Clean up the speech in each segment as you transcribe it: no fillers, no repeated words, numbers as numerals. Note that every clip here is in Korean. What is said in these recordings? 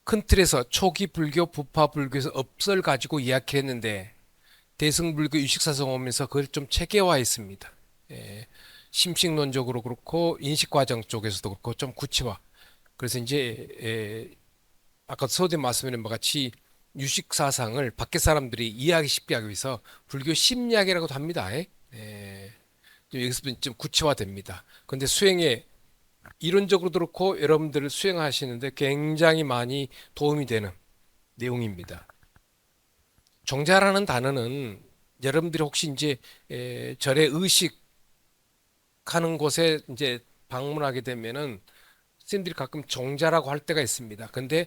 큰 틀에서 초기 불교, 부파 불교에서 업설 가지고 이야기했는데 대승불교 유식사성 오면서 그걸 좀 체계화했습니다. 예, 심식론적으로 그렇고 인식과정 쪽에서도 그렇고 좀 구체화. 그래서 이제 아까 서두에 말씀드린 바 같이 유식사상을 밖에 사람들이 이해하기 쉽게 하기 위해서 불교 심리학이라고도 합니다. 여기서 좀 구체화됩니다. 그런데 수행에 이론적으로도 그렇고 여러분들 수행하시는데 굉장히 많이 도움이 되는 내용입니다. 정자라는 단어는 여러분들이 혹시 이제 절에 의식하는 곳에 이제 방문하게 되면은 스님들이 가끔 정자라고 할 때가 있습니다. 근데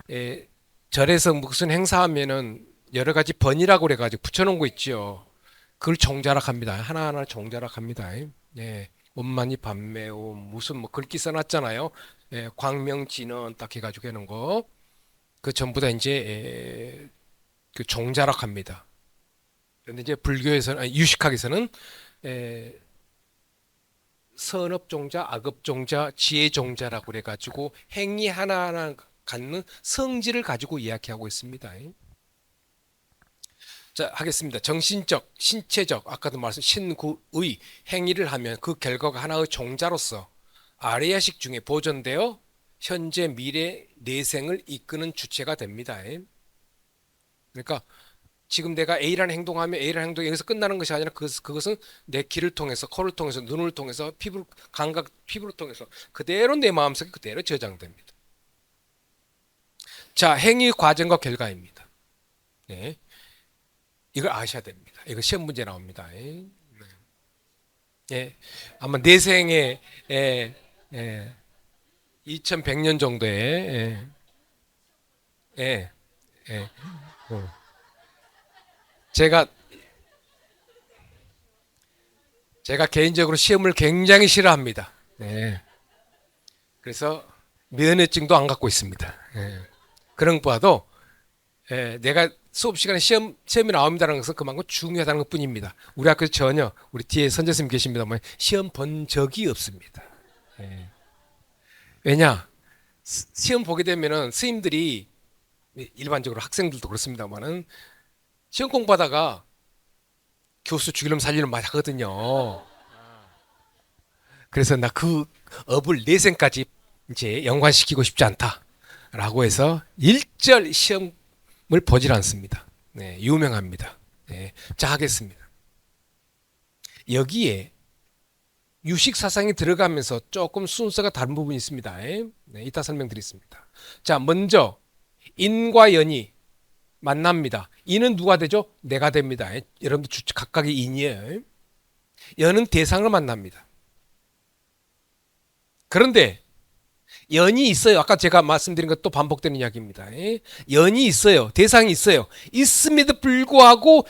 에, 절에서 무슨 행사하면은 여러 가지 번이라고 그래가지고 붙여놓은 거 있죠. 그걸 정자락 합니다. 하나하나 정자락 합니다. 예. 원만히 반매오 무슨 뭐 글귀 써놨잖아요. 예, 광명진언 딱 해가지고 해놓은 거. 그 전부 다 이제 그 정자락 합니다. 그런데 이제 불교에서는 아니, 유식학에서는 에, 선업종자, 악업종자, 지혜종자라고 그래가지고 행위 하나하나 갖는 성질을 가지고 이야기하고 있습니다. 자, 하겠습니다. 정신적, 신체적, 아까도 말씀 신구의 행위를 하면 그 결과가 하나의 종자로서 아레야식 중에 보존되어 현재, 미래, 내생을 이끄는 주체가 됩니다. 그러니까 지금 내가 A라는 행동하면 A라는 행동이 여기서 끝나는 것이 아니라 그것은 내 귀를 통해서, 코를 통해서, 눈을 통해서, 피부, 감각, 피부를 통해서 그대로 내 마음속에 그대로 저장됩니다. 자, 행위 과정과 결과입니다. 네. 이걸 아셔야 됩니다. 이거 시험 문제 나옵니다. 예. 아마 내생에, 예, 예, 2100년 정도에, 예, 예, 예. 어. 제가, 제가 개인적으로 시험을 굉장히 싫어합니다. 네. 그래서 면허증도 안 갖고 있습니다. 예. 그런 것보다도 내가 수업 시간에 시험이 나옵니다라는 것은 그만큼 중요하다는 것 뿐입니다. 우리 학교에서 전혀 우리 뒤에 선생님 생 계십니다만 시험 본 적이 없습니다. 예. 왜냐? 시험 보게 되면은 스님들이 일반적으로 학생들도 그렇습니다만은 시험 공부하다가 교수 죽이려면 살리려면 많이 하거든요. 그래서 나 그 업을 내생까지 이제 연관시키고 싶지 않다라고 해서 일절 시험을 보질 않습니다. 네, 유명합니다. 네, 자, 하겠습니다. 여기에 유식 사상이 들어가면서 조금 순서가 다른 부분이 있습니다. 네, 이따 설명드리겠습니다. 자, 먼저 인과 연이 만납니다. 인은 누가 되죠? 내가 됩니다. 여러분들 각각의 인이에요. 연은 대상을 만납니다. 그런데 연이 있어요. 아까 제가 말씀드린 것도 반복되는 이야기입니다. 연이 있어요. 대상이 있어요. 있음에도 불구하고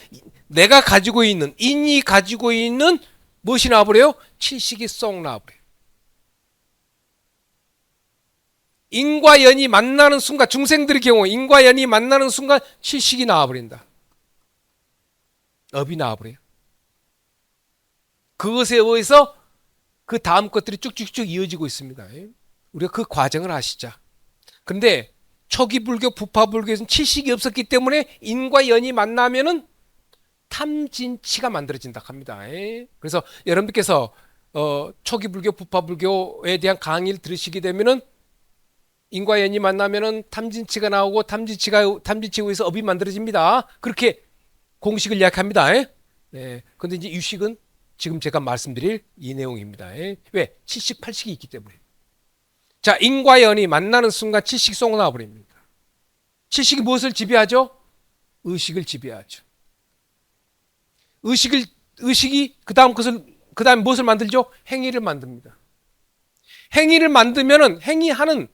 내가 가지고 있는, 인이 가지고 있는 무엇이 나와버려요? 칠식이 쏙 나와버려요. 인과 연이 만나는 순간, 중생들의 경우 인과 연이 만나는 순간 칠식이 나와버린다. 업이 나와버려요. 그것에 의해서 그 다음 것들이 쭉쭉쭉 이어지고 있습니다. 우리가 그 과정을 아시자. 그런데 초기 불교, 부파 불교에서는 칠식이 없었기 때문에 인과 연이 만나면은 탐진치가 만들어진다 합니다. 그래서 여러분들께서 초기 불교, 부파 불교에 대한 강의를 들으시게 되면은 인과 연이 만나면은 탐진치가 나오고 탐진치에 의해서 업이 만들어집니다. 그렇게 공식을 이야기합니다. 네. 근데 이제 유식은 지금 제가 말씀드릴 이 내용입니다. 왜? 칠식, 팔식이 있기 때문에. 자, 인과 연이 만나는 순간 칠식이 쏙 나와버립니다. 칠식이 무엇을 지배하죠? 의식을 지배하죠. 의식이 그 다음 무엇을 만들죠? 행위를 만듭니다. 행위를 만들면은 행위하는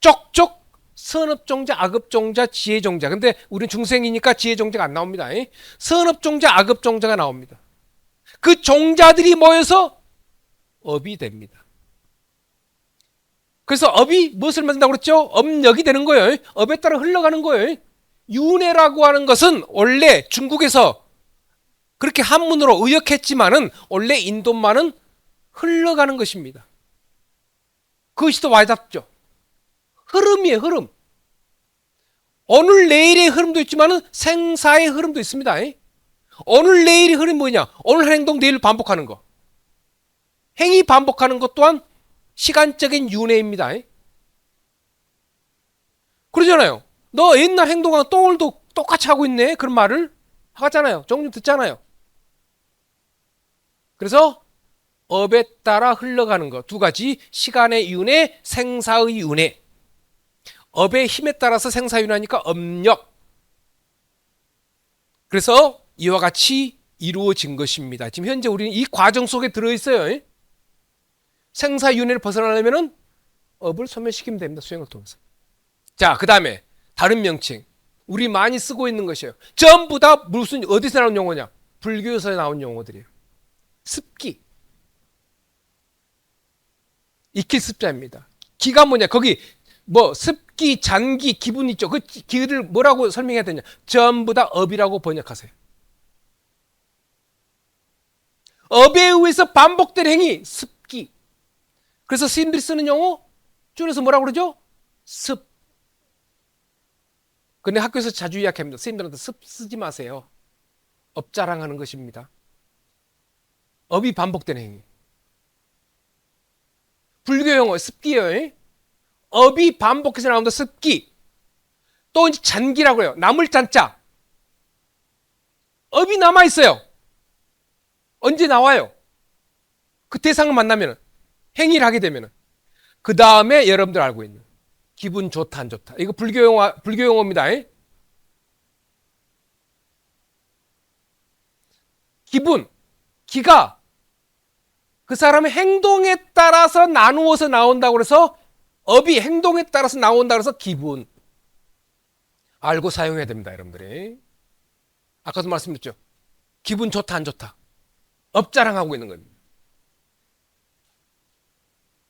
쪽쪽 선업종자, 악업종자, 지혜종자. 근데 우리는 중생이니까 지혜종자가 안 나옵니다. 선업종자, 악업종자가 나옵니다. 그 종자들이 모여서 업이 됩니다. 그래서 업이 무엇을 만든다고 그랬죠? 업력이 되는 거예요. 업에 따라 흘러가는 거예요. 윤회라고 하는 것은 원래 중국에서 그렇게 한문으로 의역했지만은 원래 인도만은 흘러가는 것입니다. 그것이 더 와닿죠. 흐름이에요, 흐름. 오늘 내일의 흐름도 있지만 생사의 흐름도 있습니다. 오늘 내일의 흐름이 뭐냐? 오늘 한 행동 내일 반복하는 거. 행위 반복하는 것 또한 시간적인 윤회입니다. 그러잖아요. 너 옛날 행동하고 또 오늘도 똑같이 하고 있네. 그런 말을 하잖아요. 종종 듣잖아요. 그래서 업에 따라 흘러가는 것 두 가지, 시간의 윤회, 생사의 윤회. 업의 힘에 따라서 생사윤회하니까 업력. 그래서 이와 같이 이루어진 것입니다. 지금 현재 우리는 이 과정 속에 들어있어요. 생사윤회를 벗어나려면 업을 소멸시키면 됩니다. 수행을 통해서. 자, 그 다음에 다른 명칭. 우리 많이 쓰고 있는 것이에요. 전부 다 무슨 어디서 나온 용어냐? 불교에서 나온 용어들이에요. 습기. 익힐 습자입니다. 기가 뭐냐? 거기 뭐 습기, 잔기, 기분 있죠. 그 기를 뭐라고 설명해야 되냐? 전부 다 업이라고 번역하세요. 업에 의해서 반복된 행위, 습기. 그래서 스님들이 쓰는 용어 줄여서 뭐라고 그러죠? 습. 근데 학교에서 자주 이야기합니다. 스님들한테 습 쓰지 마세요. 업 자랑하는 것입니다. 업이 반복된 행위. 불교 용어 습기예요. 업이 반복해서 나온다. 습기. 또 이제 잔기라고 해요. 남을 잔자. 업이 남아있어요. 언제 나와요? 그 대상을 만나면, 행위를 하게 되면. 그 다음에 여러분들 알고 있는 기분 좋다 안 좋다. 이거 불교 용어입니다. 기분, 기가 그 사람의 행동에 따라서 나누어서 나온다고 그래서 업이 행동에 따라서 나온다고 해서 기분. 알고 사용해야 됩니다, 여러분들이. 아까도 말씀드렸죠. 기분 좋다 안 좋다. 업 자랑하고 있는 겁니다.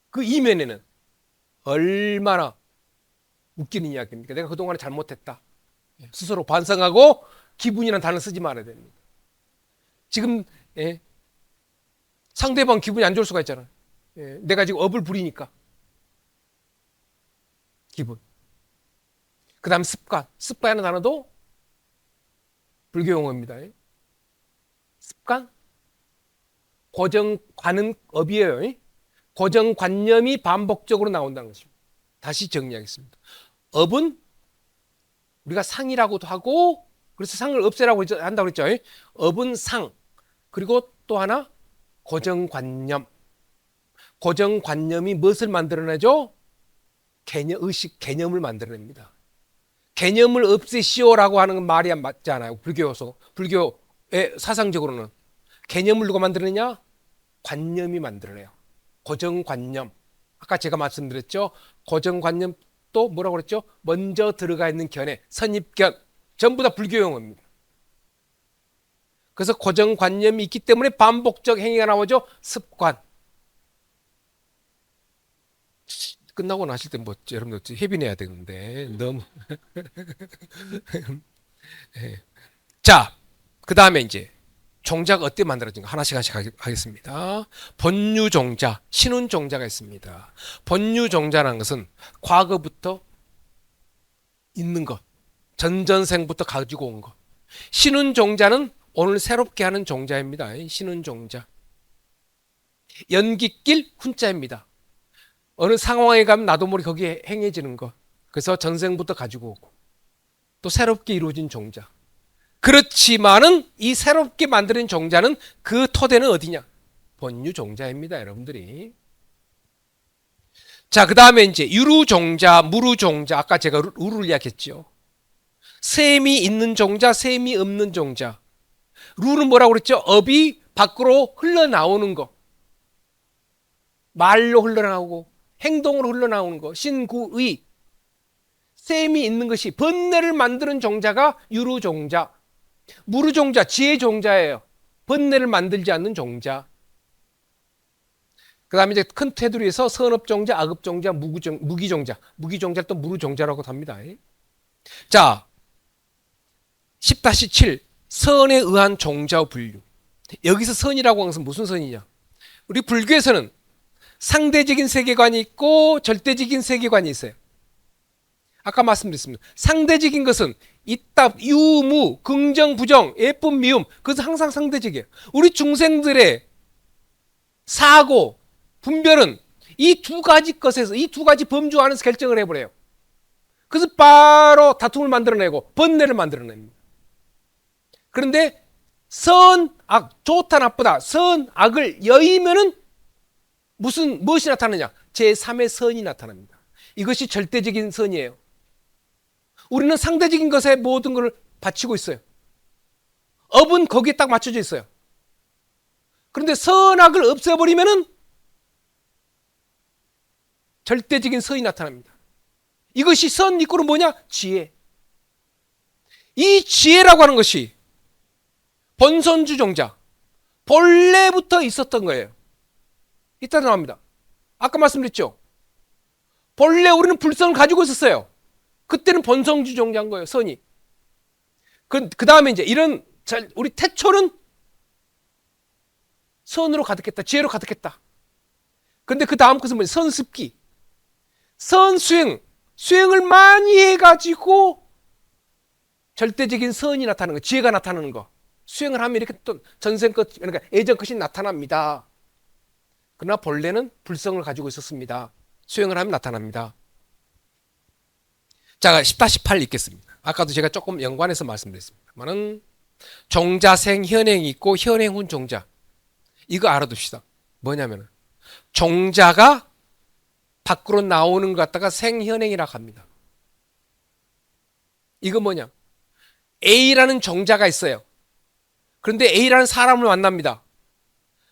그 이면에는 얼마나 웃기는 이야기입니까? 내가 그동안에 잘못했다. 스스로 반성하고 기분이라는 단어 쓰지 말아야 됩니다. 지금 상대방 기분이 안 좋을 수가 있잖아요. 내가 지금 업을 부리니까. 기분. 그 다음 습관. 습관이라는 단어도 불교 용어입니다. 습관. 고정관은 업이에요. 고정관념이 반복적으로 나온다는 것입니다. 다시 정리하겠습니다. 업은 우리가 상이라고도 하고, 그래서 상을 없애라고 한다고 그랬죠. 업은 상. 그리고 또 하나 고정관념. 고정관념이 무엇을 만들어내죠? 의식, 개념을 만들어냅니다. 개념을 없애시오라고 하는 말이 맞지 않아요. 불교의 사상적으로는. 개념을 누가 만들어내냐? 관념이 만들어내요. 고정관념. 아까 제가 말씀드렸죠. 고정관념 또 뭐라고 그랬죠? 먼저 들어가 있는 견해, 선입견. 전부 다 불교 용어입니다. 그래서 고정관념이 있기 때문에 반복적 행위가 나오죠. 습관. 끝나고 나실 때 뭐 여러분들 해빈해야 되는데 너무 자, 그 다음에 이제 종자가 어떻게 만들어진가 하나씩 하겠습니다. 본유종자, 신운종자가 있습니다. 본유종자라는 것은 과거부터 있는 것, 전전생부터 가지고 온 것. 신운종자는 오늘 새롭게 하는 종자입니다. 신운종자. 연깃길 훈자입니다. 어느 상황에 가면 나도 모르게 거기에 행해지는 것. 그래서 전생부터 가지고 오고 또 새롭게 이루어진 종자. 그렇지만은 이 새롭게 만드는 종자는 그 토대는 어디냐? 본유 종자입니다, 여러분들이. 자, 그 다음에 이제 유루 종자, 무루 종자. 아까 제가 루를 이야기했죠. 셈이 있는 종자, 셈이 없는 종자. 루는 뭐라고 그랬죠? 업이 밖으로 흘러나오는 거. 말로 흘러나오고 행동으로 흘러나오는 거. 신구의. 셈이 있는 것이 번뇌를 만드는 종자가 유루 종자. 무루 종자, 지혜 종자예요. 번뇌를 만들지 않는 종자. 그 다음에 이제 큰 테두리에서 선업 종자, 악업 종자, 무기 종자. 무기 종자를 또 무루 종자라고 합니다. 자, 10-7. 선에 의한 종자 분류. 여기서 선이라고 하는 것은 무슨 선이냐? 우리 불교에서는 상대적인 세계관이 있고 절대적인 세계관이 있어요. 아까 말씀드렸습니다. 상대적인 것은 있다, 유무, 긍정, 부정, 예쁨, 미움. 그것은 항상 상대적이에요. 우리 중생들의 사고, 분별은 이 두 가지 것에서, 이 두 가지 범주 안에서 결정을 해버려요. 그래서 바로 다툼을 만들어내고 번뇌를 만들어냅니다. 그런데 선, 악, 좋다, 나쁘다, 선, 악을 여의면은 무엇이 나타나냐? 제3의 선이 나타납니다. 이것이 절대적인 선이에요. 우리는 상대적인 것에 모든 것을 바치고 있어요. 업은 거기에 딱 맞춰져 있어요. 그런데 선악을 없애버리면은 절대적인 선이 나타납니다. 이것이 선 이꼬는 뭐냐? 지혜. 이 지혜라고 하는 것이 본선주종자, 본래부터 있었던 거예요. 이따 나옵니다. 아까 말씀드렸죠? 본래 우리는 불성을 가지고 있었어요. 그때는 본성주종자인 거예요, 선이. 그 다음에 이제 이런, 우리 태초는 선으로 가득했다, 지혜로 가득했다. 그런데 그 다음 것은 뭐냐? 선습기. 수행을 많이 해가지고 절대적인 선이 나타나는 거, 지혜가 나타나는 거. 수행을 하면 이렇게 또 전생 것, 그러니까 예전 것이 나타납니다. 그러나 본래는 불성을 가지고 있었습니다. 수행을 하면 나타납니다. 자, 10-8 읽겠습니다. 아까도 제가 조금 연관해서 말씀드렸습니다만은 종자생 현행이 있고 현행 훈 종자. 이거 알아둡시다. 뭐냐면은 종자가 밖으로 나오는 것 갖다가 생현행이라고 합니다. 이거 뭐냐? A라는 종자가 있어요. 그런데 A라는 사람을 만납니다.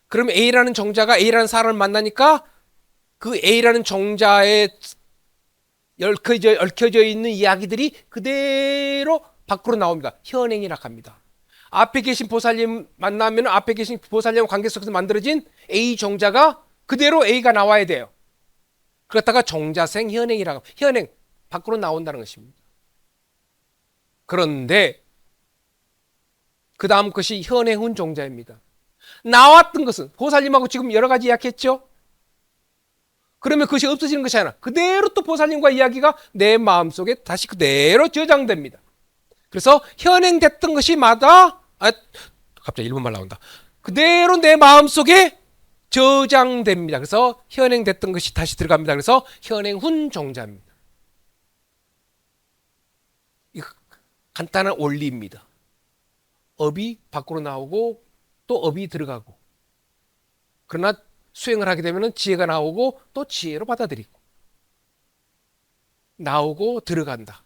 그럼 A라는 종자가 A라는 사람을 만나니까 그 A라는 종자에 얽혀져 있는 이야기들이 그대로 밖으로 나옵니다. 현행이라고 합니다. 앞에 계신 보살님 만나면 앞에 계신 보살님 관계 속에서 만들어진 A 종자가 그대로 A가 나와야 돼요. 그렇다가 종자생 현행이라고, 현행 밖으로 나온다는 것입니다. 그런데 그 다음 것이 현행훈 종자입니다. 나왔던 것은 보살님하고 지금 여러 가지 이야기했죠. 그러면 그것이 없어지는 것이 아니라 그대로 또 보살님과 이야기가 내 마음속에 다시 그대로 저장됩니다. 그래서 현행됐던 것이 갑자기 일본말 나온다. 그대로 내 마음속에 저장됩니다. 그래서 현행됐던 것이 다시 들어갑니다. 그래서 현행훈 종자입니다. 이 간단한 원리입니다. 업이 밖으로 나오고 또 업이 들어가고, 그러나 수행을 하게 되면 지혜가 나오고 또 지혜로 받아들이고, 나오고 들어간다.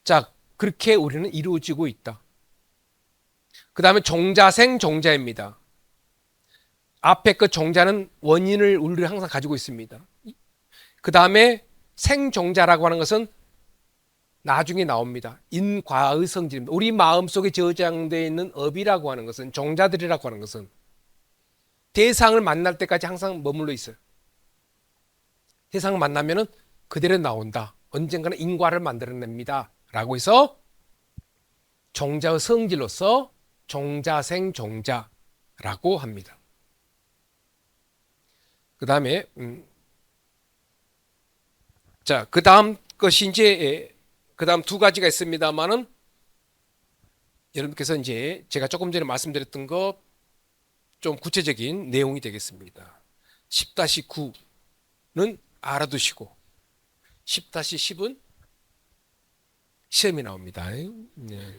자, 그렇게 우리는 이루어지고 있다. 그 다음에 종자생 종자입니다. 앞에 그 종자는 원인을 우리 항상 가지고 있습니다. 그 다음에 생종자라고 하는 것은 나중에 나옵니다. 인과의 성질입니다. 우리 마음속에 저장되어 있는 업이라고 하는 것은, 종자들이라고 하는 것은 대상을 만날 때까지 항상 머물러 있어요. 대상을 만나면은 그대로 나온다. 언젠가는 인과를 만들어냅니다. 라고 해서 종자의 성질로서 종자생 종자라고 합니다. 그 다음에 자, 그 다음 것이 이제 그 다음 두 가지가 있습니다만은 여러분께서 이제 제가 조금 전에 말씀드렸던 것 좀 구체적인 내용이 되겠습니다. 10-9는 알아두시고 10-10은 시험이 나옵니다. 네.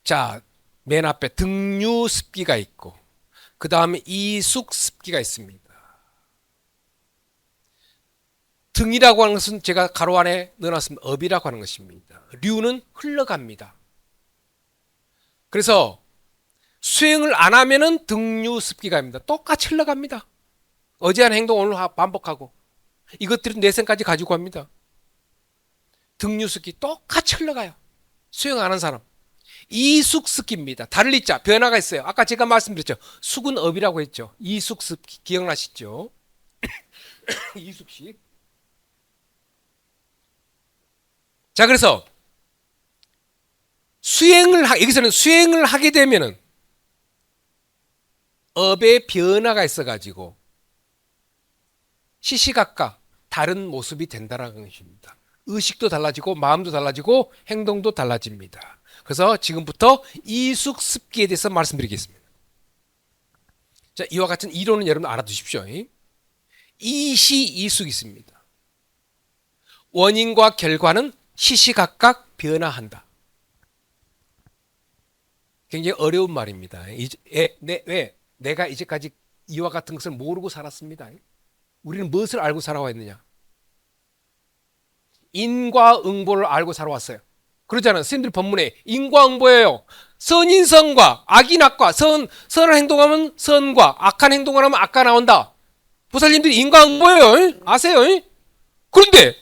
자, 맨 앞에 등류습기가 있고 그 다음에 이숙습기가 있습니다. 등이라고 하는 것은 제가 가로 안에 넣어놨습니다. 업이라고 하는 것입니다. 류는 흘러갑니다. 그래서 수행을 안 하면은 등류습기가 입니다. 똑같이 흘러갑니다. 어제 한 행동 오늘 반복하고 이것들은 내생까지 가지고 갑니다. 등류습기 똑같이 흘러가요. 수행 안 한 사람. 이숙습기입니다. 다를 이자 변화가 있어요. 아까 제가 말씀드렸죠. 숙은 업이라고 했죠. 이숙습기 기억나시죠? 이숙식. 자, 그래서 여기서는 수행을 하게 되면은 업의 변화가 있어가지고 시시각각 다른 모습이 된다는 것입니다. 의식도 달라지고 마음도 달라지고 행동도 달라집니다. 그래서 지금부터 이숙습기에 대해서 말씀드리겠습니다. 자, 이와 같은 이론은 여러분 알아두십시오. 이시이숙이 있습니다. 원인과 결과는 시시각각 변화한다. 굉장히 어려운 말입니다. 왜? 내가 이제까지 이와 같은 것을 모르고 살았습니다. 우리는 무엇을 알고 살아왔느냐? 인과응보를 알고 살아왔어요. 그러잖아요. 스님들 법문에 인과응보예요. 선인선과 악인악과 선한 행동하면 선과 악한 행동을 하면 악가 나온다. 보살님들이 인과응보예요. 아세요? 그런데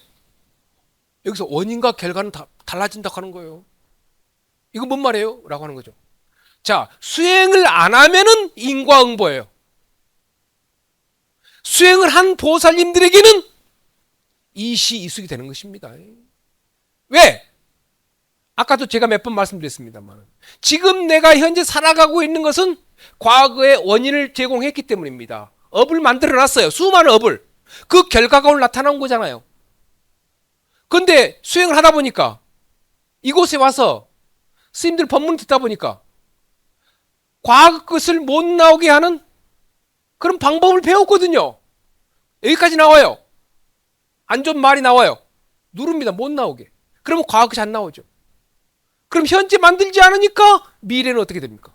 여기서 원인과 결과는 다 달라진다고 하는 거예요. 이거 뭔 말이에요? 라고 하는 거죠. 자, 수행을 안 하면은 인과응보예요. 수행을 한 보살님들에게는 이시이숙이 되는 것입니다. 왜? 아까도 제가 몇 번 말씀드렸습니다만 지금 내가 현재 살아가고 있는 것은 과거의 원인을 제공했기 때문입니다. 업을 만들어놨어요. 수많은 업을. 그 결과가 오늘 나타난 거잖아요. 그런데 수행을 하다 보니까 이곳에 와서 스님들 법문 듣다 보니까 과거 것을 못 나오게 하는 그런 방법을 배웠거든요. 여기까지 나와요. 안 좋은 말이 나와요. 누릅니다. 못 나오게. 그러면 과거 것이 안 나오죠. 그럼 현재 만들지 않으니까 미래는 어떻게 됩니까?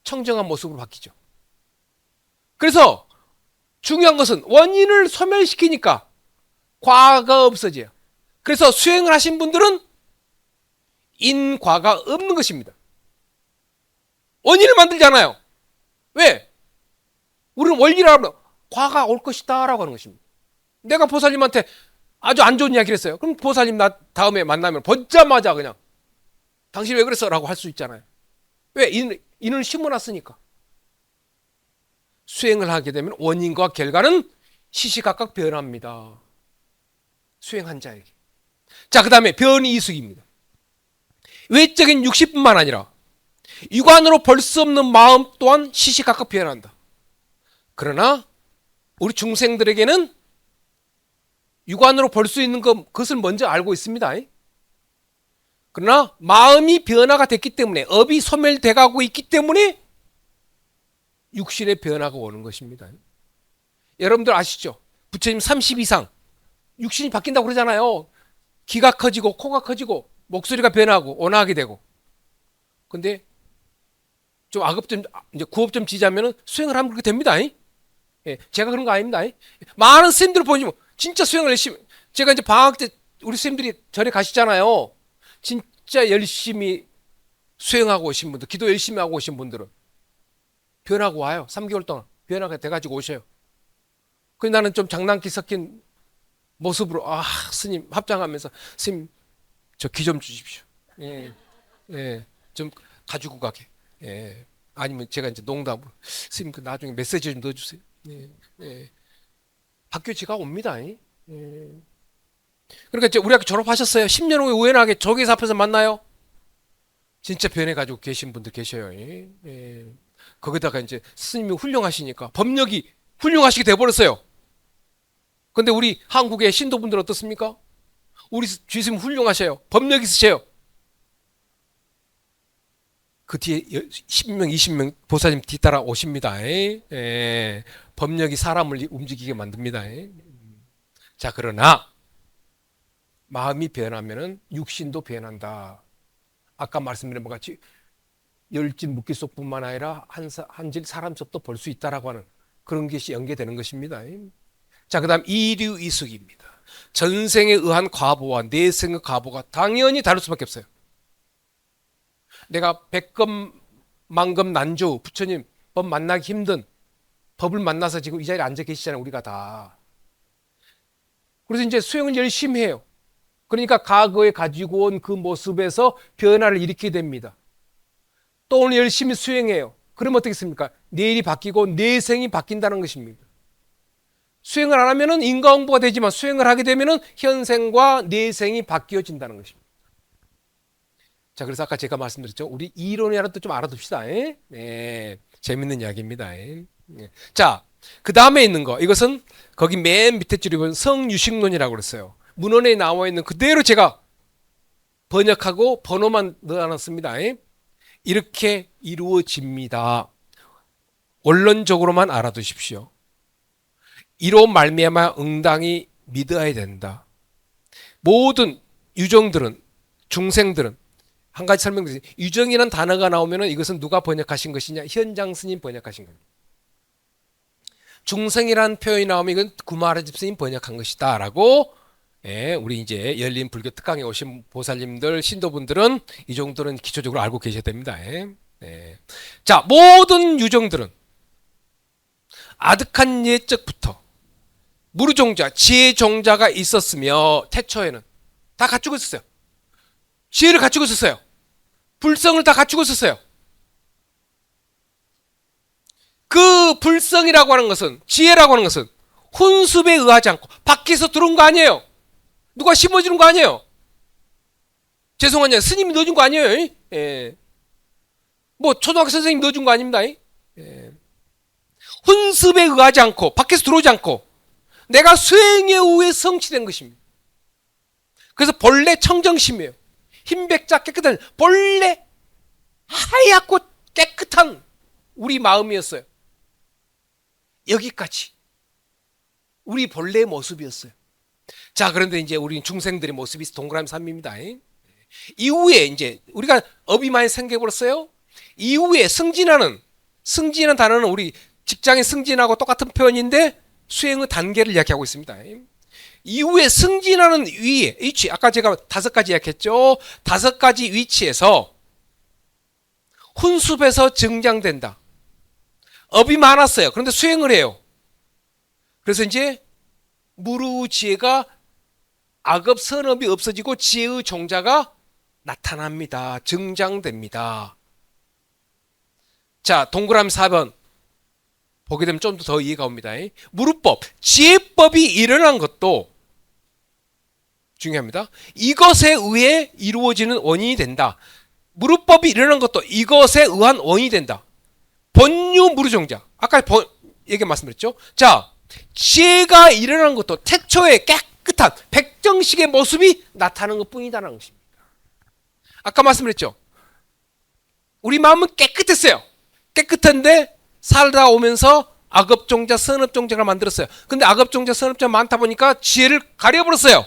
청정한 모습으로 바뀌죠. 그래서 중요한 것은 원인을 소멸시키니까 과가 없어져요. 그래서 수행을 하신 분들은 인과가 없는 것입니다. 원인을 만들잖아요. 왜? 우리는 원리라고 하면 과가 올 것이다 라고 하는 것입니다. 내가 보살님한테 아주 안 좋은 이야기를 했어요. 그럼 보살님 나 다음에 만나면 보자마자 그냥 당신 왜 그랬어? 라고 할 수 있잖아요. 왜? 인을 심어놨으니까. 수행을 하게 되면 원인과 결과는 시시각각 변합니다. 수행한 자에게. 자, 그 다음에 변이이숙입니다. 외적인 육신뿐만 아니라 육안으로 볼 수 없는 마음 또한 시시각각 변한다. 그러나 우리 중생들에게는 육안으로 볼 수 있는 그것을 먼저 알고 있습니다. 그러나 마음이 변화가 됐기 때문에 업이 소멸돼 가고 있기 때문에 육신의 변화가 오는 것입니다. 여러분들 아시죠? 부처님 30 이상 육신이 바뀐다고 그러잖아요. 귀가 커지고 코가 커지고 목소리가 변하고 온화하게 되고. 근데 좀 악업 좀 이제 구업 좀 지자면은 수행을 하면 그렇게 됩니다. 예, 제가 그런 거 아닙니다. 많은 스님들 보시면 진짜 수행을 열심히. 제가 이제 방학 때 우리 스님들이 절에 가시잖아요. 진짜 열심히 수행하고 오신 분들, 기도 열심히 하고 오신 분들은 변하고 와요. 3개월 동안 변화가 돼가지고 오셔요. 그래서 나는 좀 장난기 섞인 모습으로 스님 합장하면서 스님 저 기 좀 주십시오. 예, 좀 가지고 가게. 예. 아니면 제가 이제 농담으로 스님 그 나중에 메시지 좀 넣어주세요. 예. 바뀌어지가 옵니다. 예. 그러니까 이제 우리 학교 졸업하셨어요. 10년 후에 우연하게 저기서 앞에서 만나요. 진짜 변해가지고 계신 분들 계셔요. 예. 거기다가 이제 스님이 훌륭하시니까 법력이 훌륭하시게 돼버렸어요. 근데 우리 한국의 신도분들 어떻습니까? 우리 주스님 훌륭하셔요. 법력 있으셔요. 그 뒤에 10명, 20명 보살님 뒤따라 오십니다. 법력이 사람을 움직이게 만듭니다. 자, 그러나 마음이 변하면은 육신도 변한다. 아까 말씀드린 것 같이 열진 무기 속뿐만 아니라 한질 사람 속도 볼 수 있다라고 하는 그런 것이 연계되는 것입니다. 자, 그 다음 이류이숙입니다. 전생에 의한 과보와 내생의 과보가 당연히 다를 수밖에 없어요. 내가 백금 만금 난조 부처님 법 만나기 힘든 법을 만나서 지금 이 자리에 앉아 계시잖아요. 우리가 다. 그래서 이제 수행을 열심히 해요. 그러니까 과거에 가지고 온 그 모습에서 변화를 일으키게 됩니다. 또 오늘 열심히 수행해요. 그러면 어떻겠습니까? 내일이 바뀌고 내생이 바뀐다는 것입니다. 수행을 안 하면은 인과응보가 되지만 수행을 하게 되면은 현생과 내생이 바뀌어진다는 것입니다. 자, 그래서 아까 제가 말씀드렸죠. 우리 이론이라도 좀 알아둡시다. 재밌는 이야기입니다. 자, 그 다음에 있는 거, 이것은 거기 맨 밑에 줄에 보면 성유식론이라고 그랬어요. 문헌에 나와 있는 그대로 제가 번역하고 번호만 넣어놨습니다. 이렇게 이루어집니다. 원론적으로만 알아두십시오. 이로 말미암아 응당히 믿어야 된다. 모든 유정들은, 중생들은, 한 가지 설명드리겠습니다. 유정이라는 단어가 나오면 이것은 누가 번역하신 것이냐? 현장 스님 번역하신 겁니다. 중생이라는 표현이 나오면 이건 구마라집 스님 번역한 것이다 라고, 우리 이제 열린 불교 특강에 오신 보살님들, 신도분들은 이 정도는 기초적으로 알고 계셔야 됩니다. 자, 모든 유정들은 아득한 옛적부터 무르종자, 지혜종자가 있었으며 태초에는 다 갖추고 있었어요. 지혜를 갖추고 있었어요. 불성을 다 갖추고 있었어요. 그 불성이라고 하는 것은, 지혜라고 하는 것은 훈습에 의하지 않고 밖에서 들어온 거 아니에요. 누가 심어주는 거 아니에요. 죄송하냐, 스님이 넣어준 거 아니에요. 뭐 초등학교 선생님이 넣어준 거 아닙니다. 훈습에 의하지 않고 밖에서 들어오지 않고 내가 수행에 의해 성취된 것입니다. 그래서 본래 청정심이에요. 흰백자 깨끗한, 본래 하얗고 깨끗한 우리 마음이었어요. 여기까지 우리 본래의 모습이었어요. 자, 그런데 이제 우리 중생들의 모습이 동그라미 삼입니다. 이후에 이제 우리가 업이 많이 생겨버렸어요. 이후에 승진하는 단어는 우리 직장에 승진하고 똑같은 표현인데 수행의 단계를 이야기하고 있습니다. 이후에 승진하는 위치, 아까 제가 5가지 이야기했죠. 5가지 위치에서 훈습에서 증장된다. 업이 많았어요. 그런데 수행을 해요. 그래서 이제 무르지혜가 악업 선업이 없어지고 지혜의 종자가 나타납니다. 증장됩니다. 자, 동그라미 4번 보게 되면 좀 더 이해가 옵니다. 무르법, 지혜법이 일어난 것도 중요합니다. 이것에 의해 이루어지는 원인이 된다. 무르법이 일어난 것도 이것에 의한 원인이 된다. 본유 무르종자, 아까 얘기 말씀드렸죠. 자, 지혜가 일어난 것도 태초에 깨끗한 백정식의 모습이 나타나는 것뿐이다라는 것입니다. 아까 말씀드렸죠. 우리 마음은 깨끗했어요. 깨끗한데 살다 오면서 악업종자, 선업종자가 만들었어요. 근데 악업종자, 선업종자 많다 보니까 지혜를 가려버렸어요.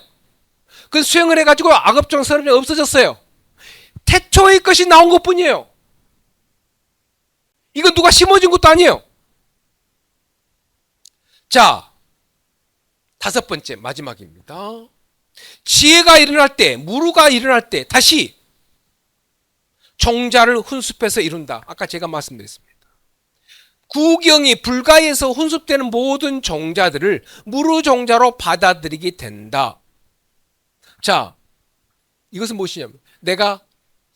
그래서 수행을 해가지고 악업종자, 선업종자 없어졌어요. 태초의 것이 나온 것뿐이에요. 이거 누가 심어준 것도 아니에요. 자, 5번째 마지막입니다. 지혜가 일어날 때, 무르가 일어날 때 다시 종자를 훈습해서 이룬다. 아까 제가 말씀드렸습니다. 구경이 불가에서 훈습되는 모든 종자들을 무르종자로 받아들이게 된다. 자, 이것은 무엇이냐면 내가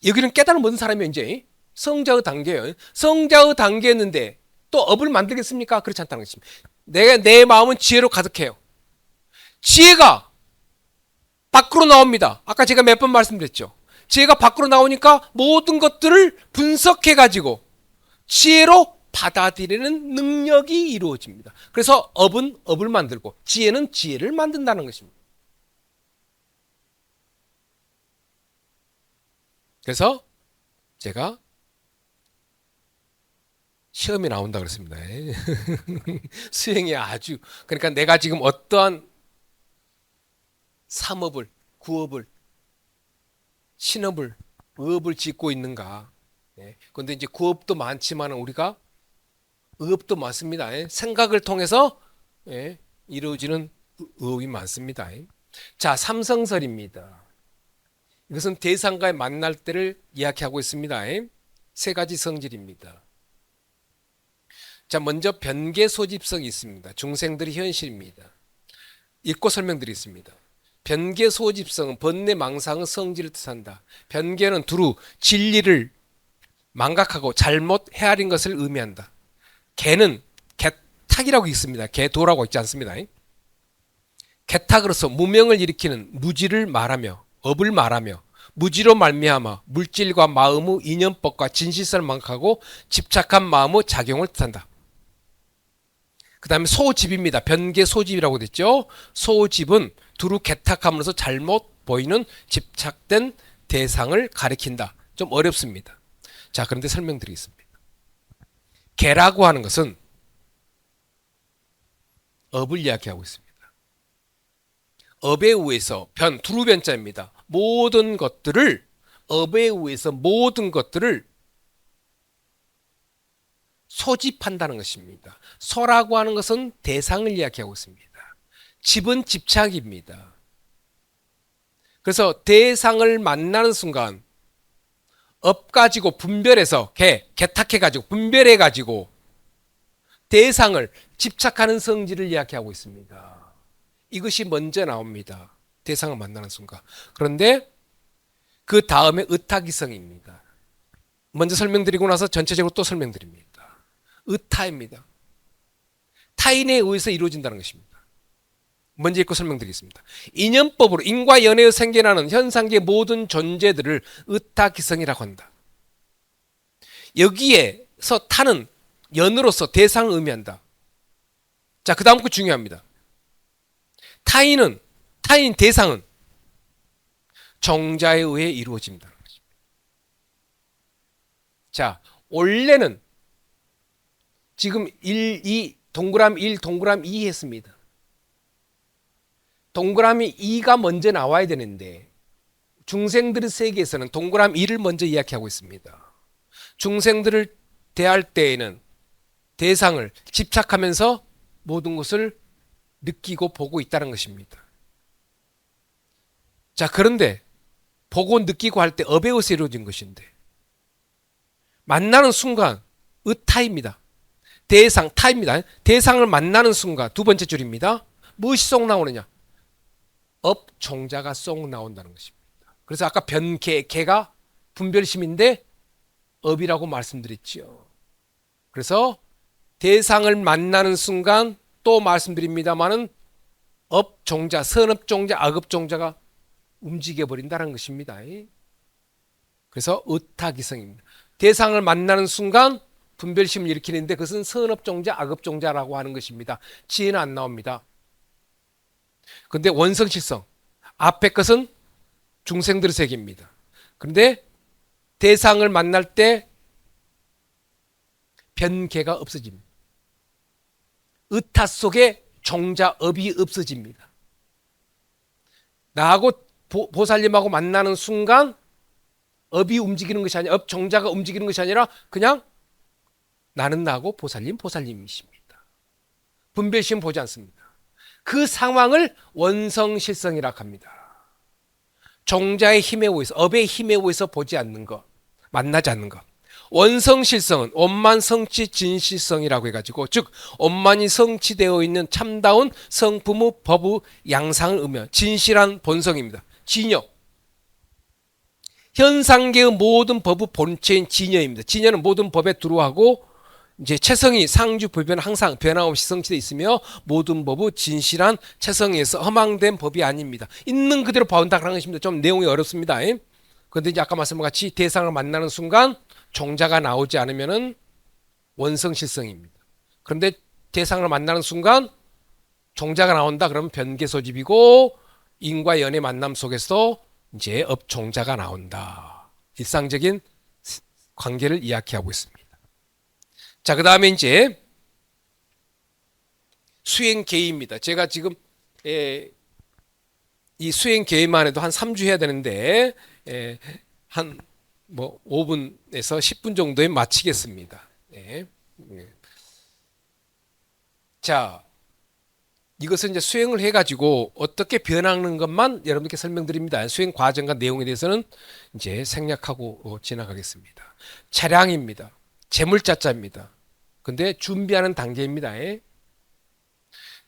여기는 깨달음 얻은 사람이 이제 성자의 단계예요. 성자의 단계였는데 또 업을 만들겠습니까? 그렇지 않다는 것입니다. 내 마음은 지혜로 가득해요. 지혜가 밖으로 나옵니다. 아까 제가 몇 번 말씀드렸죠. 지혜가 밖으로 나오니까 모든 것들을 분석해가지고 지혜로 받아들이는 능력이 이루어집니다. 그래서 업은 업을 만들고 지혜는 지혜를 만든다는 것입니다. 그래서 제가 시험이 나온다 그랬습니다. 수행이 아주, 그러니까 내가 지금 어떠한 3업을, 9업을, 신업을, 의업을 짓고 있는가. 그런데 이제 9업도 많지만 우리가 의업도 많습니다. 생각을 통해서 이루어지는 의업이 많습니다. 자, 삼성설입니다. 이것은 대상과의 만날 때를 이야기하고 있습니다. 3가지 성질입니다. 자, 먼저 변계 소집성이 있습니다. 중생들의 현실입니다. 읽고 설명드리겠습니다. 변계 소집성은 번뇌 망상의 성질을 뜻한다. 변계는 두루 진리를 망각하고 잘못 헤아린 것을 의미한다. 개는 개탁이라고 있습니다. 개도라고 있지 않습니다. 개탁으로서 무명을 일으키는 무지를 말하며 업을 말하며 무지로 말미암아 물질과 마음의 인연법과 진실성을 망각하고 집착한 마음의 작용을 뜻한다. 그 다음에 소집입니다. 변개 소집이라고 됐죠. 소집은 두루 개탁함으로써 잘못 보이는 집착된 대상을 가리킨다. 좀 어렵습니다. 자, 그런데 설명드리겠습니다. 개라고 하는 것은 업을 이야기하고 있습니다. 업에 의해서 두루 변자입니다. 모든 것들을 업에 의해서 모든 것들을 소집한다는 것입니다. 소라고 하는 것은 대상을 이야기하고 있습니다. 집은 집착입니다. 그래서 대상을 만나는 순간 업 가지고 분별해서 개탁해가지고 분별해가지고 대상을 집착하는 성질을 이야기하고 있습니다. 이것이 먼저 나옵니다. 대상을 만나는 순간. 그런데 그 다음에 의타기성입니다. 먼저 설명드리고 나서 전체적으로 또 설명드립니다. 의타입니다. 타인에 의해서 이루어진다는 것입니다. 먼저 읽고 설명드리겠습니다. 인연법으로 인과 연애에 생겨나는 현상계 모든 존재들을 의타기성이라고 한다. 여기에서 타는 연으로서 대상을 의미한다. 자, 그 다음 거 중요합니다. 타인 대상은 정자에 의해 이루어진다는 것입니다. 자, 원래는 지금 1, 2, 동그라미 1, 동그라미 2 했습니다. 동그라미 2가 먼저 나와야 되는데 중생들의 세계에서는 동그라미 2를 먼저 이야기하고 있습니다. 중생들을 대할 때에는 대상을 집착하면서 모든 것을 느끼고 보고 있다는 것입니다. 자, 그런데 보고 느끼고 할 때 업에 의해서 이루어진 것인데 만나는 순간 의타입니다. 타입니다. 대상을 만나는 순간 두 번째 줄입니다. 무엇이 쏙 나오느냐? 업 종자가 쏙 나온다는 것입니다. 그래서 아까 개가 분별심인데 업이라고 말씀드렸지요. 그래서 대상을 만나는 순간 또 말씀드립니다만은 업 종자, 선업 종자, 악업 종자가 움직여 버린다는 것입니다. 그래서 의타기성입니다. 대상을 만나는 순간 분별심을 일으키는데 그것은 선업종자, 악업종자라고 하는 것입니다. 지혜는 안 나옵니다. 그런데 원성실성, 앞에 것은 중생들의 세계입니다. 그런데 대상을 만날 때 변개가 없어집니다. 의타 속에 종자업이 없어집니다. 나하고 보살님하고 만나는 순간 업이 움직이는 것이 아니라 종자가 움직이는 것이 아니라 그냥 나는 나고 보살님이십니다. 분별심 보지 않습니다. 그 상황을 원성실성이라고 합니다. 종자의 힘에 의해서, 업의 힘에 의해서 보지 않는 것, 만나지 않는 것. 원성실성은 원만성취 진실성이라고 해가지고, 즉 원만이 성취되어 있는 참다운 성품의 법의 양상을 의미하는 진실한 본성입니다. 진여. 현상계의 모든 법의 본체인 진여입니다. 진여는 모든 법에 들어하고 이제 체성이 상주불변 항상 변함없이 성취되어 있으며 모든 법의 진실한 체성에서 허망된 법이 아닙니다. 있는 그대로 봐온다는 것입니다. 좀 내용이 어렵습니다. 그런데 이제 아까 말씀한 같이 대상을 만나는 순간 종자가 나오지 않으면은 원성실성입니다. 그런데 대상을 만나는 순간 종자가 나온다 그러면 변개소집이고 인과 연의 만남 속에서 이제 업종자가 나온다. 일상적인 관계를 이야기하고 있습니다. 자, 그 다음에 이제 수행계입니다. 제가 지금 이 수행계만 해도 한 3주 해야 되는데 한 5분에서 10분 정도에 마치겠습니다. 자, 이것은 이제 수행을 해가지고 어떻게 변하는 것만 여러분께 설명드립니다. 수행 과정과 내용에 대해서는 이제 생략하고 지나가겠습니다. 차량입니다. 재물자자입니다. 근데 준비하는 단계입니다.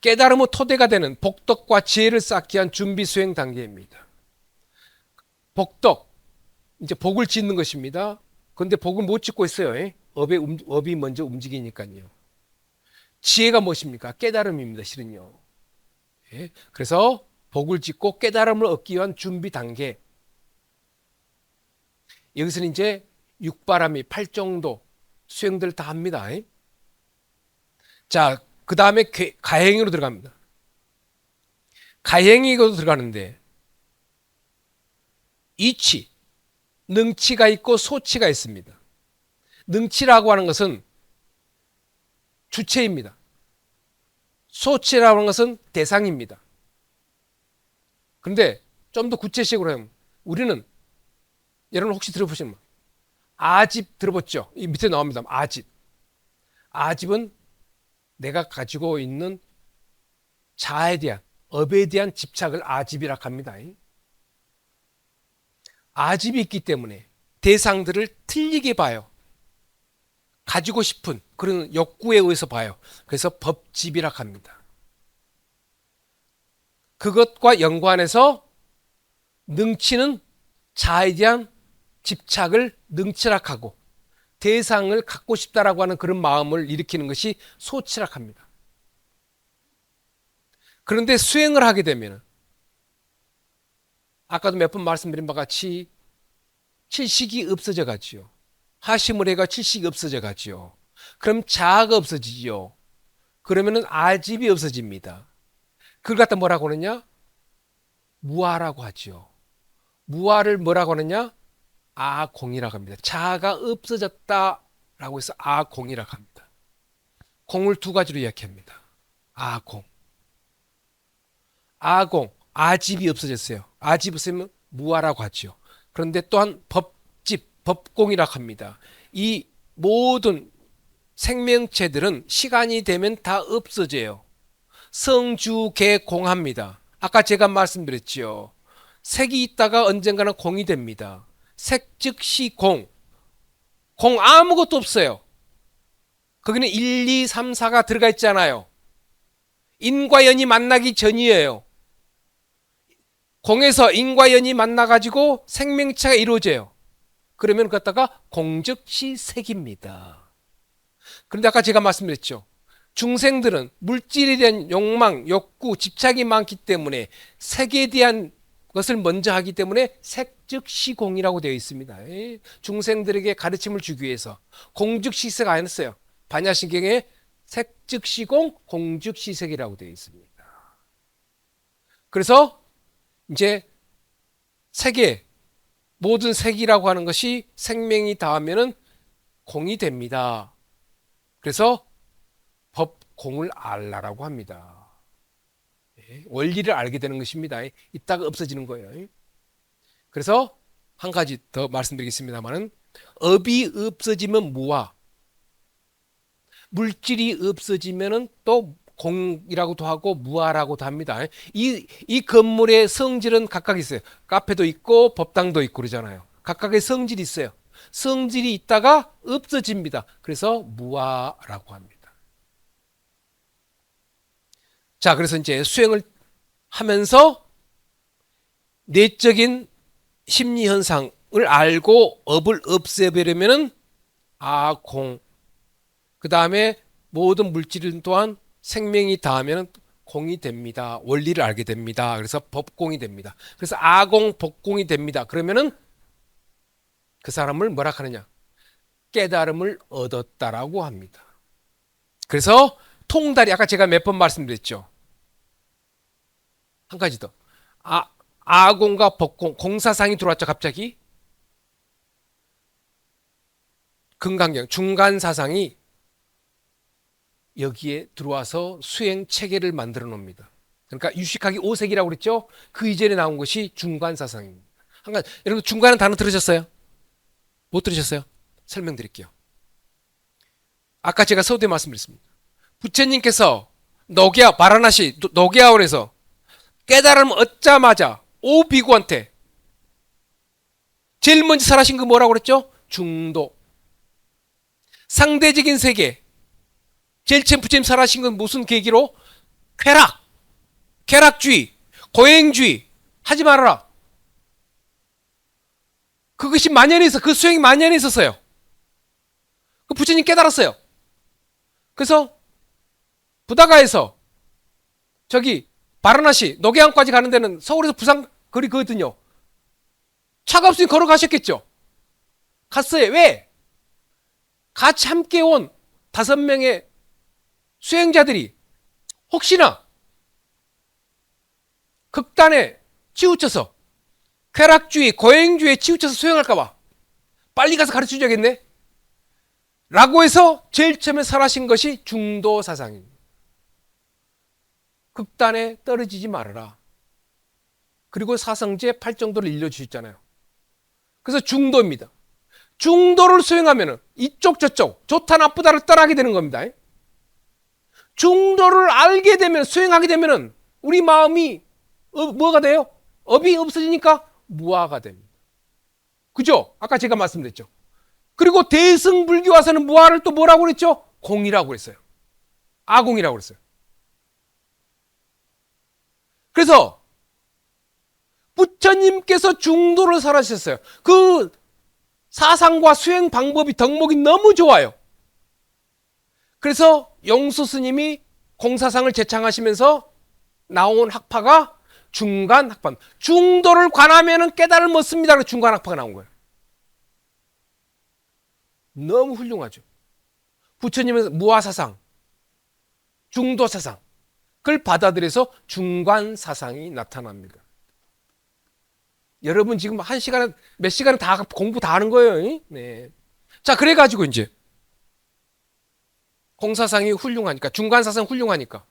깨달음의 토대가 되는 복덕과 지혜를 쌓기 위한 준비 수행 단계입니다. 복덕, 이제 복을 짓는 것입니다. 그런데 복을 못 짓고 있어요. 업이 먼저 움직이니까요. 지혜가 무엇입니까? 깨달음입니다. 실은요. 그래서 복을 짓고 깨달음을 얻기 위한 준비 단계. 여기서는 이제 육바람이 8정도 수행들 다 합니다. 자, 그 다음에 가행위로 들어갑니다. 가행위로 들어가는데 이치, 능치가 있고 소치가 있습니다. 능치라고 하는 것은 주체입니다. 소치라고 하는 것은 대상입니다. 그런데 좀 더 구체식으로 하면 우리는 여러분 혹시 들어보시면 아집 들어봤죠? 이 밑에 나옵니다. 아집. 아집은 내가 가지고 있는 자에 대한 업에 대한 집착을 아집이라고 합니다. 아집이 있기 때문에 대상들을 틀리게 봐요. 가지고 싶은 그런 욕구에 의해서 봐요. 그래서 법집이라고 합니다. 그것과 연관해서 능치는 자에 대한 집착을 능치라고 하고 대상을 갖고 싶다라고 하는 그런 마음을 일으키는 것이 소치라고 합니다. 그런데 수행을 하게 되면 아까도 몇 번 말씀드린 바와 같이 칠식이 없어져 가지요. 하시무레가 칠식이 없어져 가지요. 그럼 자아가 없어지지요. 그러면은 아집이 없어집니다. 그걸 갖다 뭐라고 하느냐? 무아라고 하지요. 무아를 뭐라고 하느냐? 아공이라고 합니다. 자아가 없어졌다라고 해서 아공이라고 합니다. 공을 두 가지로 이야기합니다. 아공. 아공, 아집이 없어졌어요. 아집 없으면 무아라고 하죠. 그런데 또한 법집, 법공이라고 합니다. 이 모든 생명체들은 시간이 되면 다 없어져요. 성주계공합니다. 아까 제가 말씀드렸죠. 색이 있다가 언젠가는 공이 됩니다. 색 즉시 공. 공 아무것도 없어요. 거기는 1, 2, 3, 4가 들어가 있잖아요. 인과 연이 만나기 전이에요. 공에서 인과 연이 만나가지고 생명체가 이루어져요. 그러면 갖다가 공즉시 색입니다. 그런데 아까 제가 말씀드렸죠. 중생들은 물질에 대한 욕망, 욕구, 집착이 많기 때문에 색에 대한 것을 먼저 하기 때문에 색즉시공이라고 되어 있습니다. 중생들에게 가르침을 주기 위해서 공즉시색 안 했어요. 반야신경에 색즉시공, 공즉시색이라고 되어 있습니다. 그래서 이제 색에 모든 색이라고 하는 것이 생명이 닿으면은 공이 됩니다. 그래서 법공을 알라라고 합니다. 원리를 알게 되는 것입니다. 있다가 없어지는 거예요. 그래서 한 가지 더 말씀드리겠습니다만은 업이 없어지면 무아, 물질이 없어지면은 또 공이라고도 하고 무아라고도 합니다. 이 건물의 성질은 각각 있어요. 카페도 있고 법당도 있고 그러잖아요. 각각의 성질이 있어요. 성질이 있다가 없어집니다. 그래서 무아라고 합니다. 자, 그래서 이제 수행을 하면서 내적인 심리 현상을 알고 업을 없애버리면은 아공. 그 다음에 모든 물질 또한 생명이 닿으면 공이 됩니다. 원리를 알게 됩니다. 그래서 법공이 됩니다. 그래서 아공, 법공이 됩니다. 그러면은 그 사람을 뭐라 하느냐? 깨달음을 얻었다라고 합니다. 그래서 통달이 아까 제가 몇 번 말씀드렸죠. 한 가지 더. 아공과 법공, 공사상이 들어왔죠, 갑자기. 금강경, 중간사상이 여기에 들어와서 수행 체계를 만들어 놓습니다. 그러니까 유식하기 오색이라고 그랬죠? 그 이전에 나온 것이 중간사상입니다. 한 가지, 여러분 중간은 단어 들으셨어요? 못 들으셨어요? 설명드릴게요. 아까 제가 서두에 말씀드렸습니다. 부처님께서 바라나시 녹야원에서 깨달음을 얻자마자 오비구한테 제일 먼저 설하신 거 뭐라고 그랬죠? 중도. 상대적인 세계. 제일 처음 부처님 설하신 건 무슨 계기로? 쾌락주의, 고행주의 하지 말아라. 그것이 만연해 있어. 그 수행이 만연해 있었어요. 그 부처님 깨달았어요. 그래서 부다가에서 저기 바라나시 녹양까지 가는 데는 서울에서 부산 거리거든요. 차가 없으니 걸어가셨겠죠. 갔어요. 왜? 같이 함께 온 5명의 수행자들이 혹시나 극단에 치우쳐서 쾌락주의, 거행주의에 치우쳐서 수행할까봐 빨리 가서 가르쳐줘야겠네 라고 해서 제일 처음에 설하신 것이 중도사상입니다. 극단에 떨어지지 말아라. 그리고 사성제 8정도를 일러주셨잖아요. 그래서 중도입니다. 중도를 수행하면 이쪽 저쪽 좋다 나쁘다를 따라하게 되는 겁니다. 중도를 알게 되면, 수행하게 되면 우리 마음이 뭐가 돼요? 업이 없어지니까 무아가 됩니다. 그죠? 아까 제가 말씀드렸죠. 그리고 대승불교 와서는 무아를 또 뭐라고 그랬죠? 공이라고 그랬어요. 아공이라고 그랬어요. 그래서 부처님께서 중도를 설하셨어요. 그 사상과 수행 방법이 덕목이 너무 좋아요. 그래서 용수 스님이 공사상을 제창하시면서 나온 학파가 중간 학파. 중도를 관하면 깨달음 얻습니다. 그래서 중간 학파가 나온 거예요. 너무 훌륭하죠. 부처님은 무아사상, 중도사상, 그걸 받아들여서 중간사상이 나타납니다. 여러분 지금 한 시간에 몇 시간은 다 공부 다 하는 거예요. 네. 자, 그래가지고 이제 공사상이 훌륭하니까, 중간사상 훌륭하니까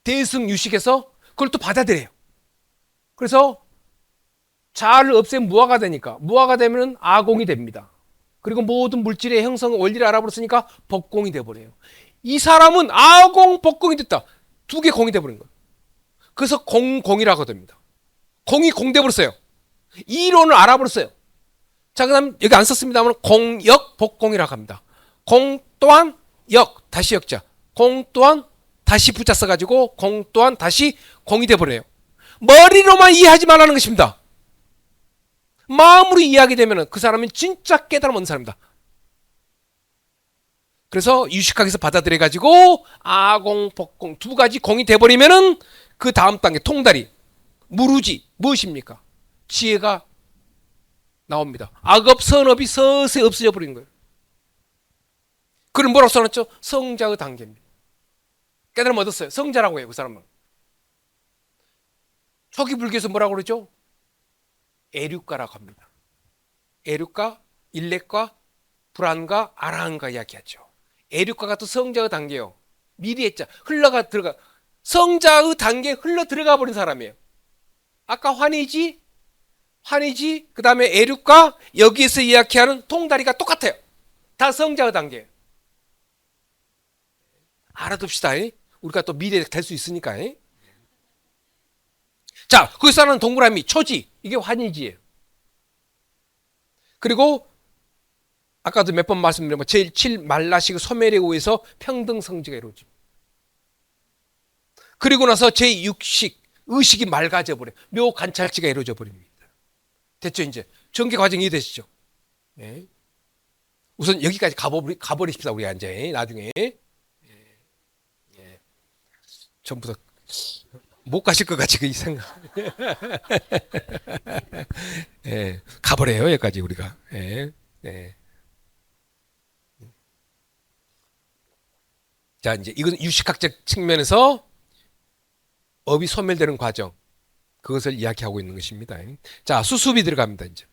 대승유식에서 그걸 또 받아들여요. 그래서 자아를 없애면 무아가 되니까, 무아가 되면 아공이 됩니다. 그리고 모든 물질의 형성 원리를 알아버렸으니까 법공이 돼버려요. 이 사람은 아공, 법공이 됐다. 두 개 공이 돼버린 거예요. 그래서 공이라고 됩니다. 공이 공돼버렸어요. 이론을 알아버렸어요. 자, 그 다음 여기 안 썼습니다만 공역, 복공이라고 합니다. 공 또한 역, 다시 역자. 공 또한 다시 부자 써가지고 공 또한 다시 공이 돼버려요. 머리로만 이해하지 말라는 것입니다. 마음으로 이해하게 되면 그 사람은 진짜 깨달음 얻는 사람입니다. 그래서 유식학에서 받아들여가지고 아공, 복공 두 가지 공이 돼버리면은 그 다음 단계 통다리, 무루지 무엇입니까? 지혜가 나옵니다. 악업, 선업이 서서히 없어져 버리는 거예요. 그걸 뭐라고 써놨죠? 성자의 단계입니다. 깨달음 얻었어요. 성자라고 해요, 그 사람은. 초기 불교에서 뭐라고 그러죠? 애륙가라고 합니다. 애륙가, 일렉가, 불안가, 아라한가 이야기하죠. 애륙가가 또 성자의 단계요. 미리 했자 흘러가 들어가 성자의 단계에 흘러 들어가 버린 사람이에요. 아까 환희지, 그 다음에 애륙가, 여기에서 이야기하는 통다리가 똑같아요. 다 성자의 단계예요. 알아둡시다. 우리가 또 미래에 될 수 있으니까. 자, 거기서 하는 동그라미 초지, 이게 환희지예요. 그리고 아까도 몇 번 말씀드린 제7 말라식 소멸에 의해서 평등성지가 이루어집니다. 그리고 나서 제6식 의식이 맑아져 버려요. 묘관찰지가 이루어져 버립니다. 됐죠? 이제 전개 과정이 이해되시죠? 네. 우선 여기까지 가버리십시다. 우리 이제 나중에 전부 다 못 가실 것 같이 이 생각. 예, 가버려요 여기까지 우리가. 예, 예. 자, 이제 이건 유식학적 측면에서 업이 소멸되는 과정, 그것을 이야기하고 있는 것입니다. 자, 수습이 들어갑니다. 이제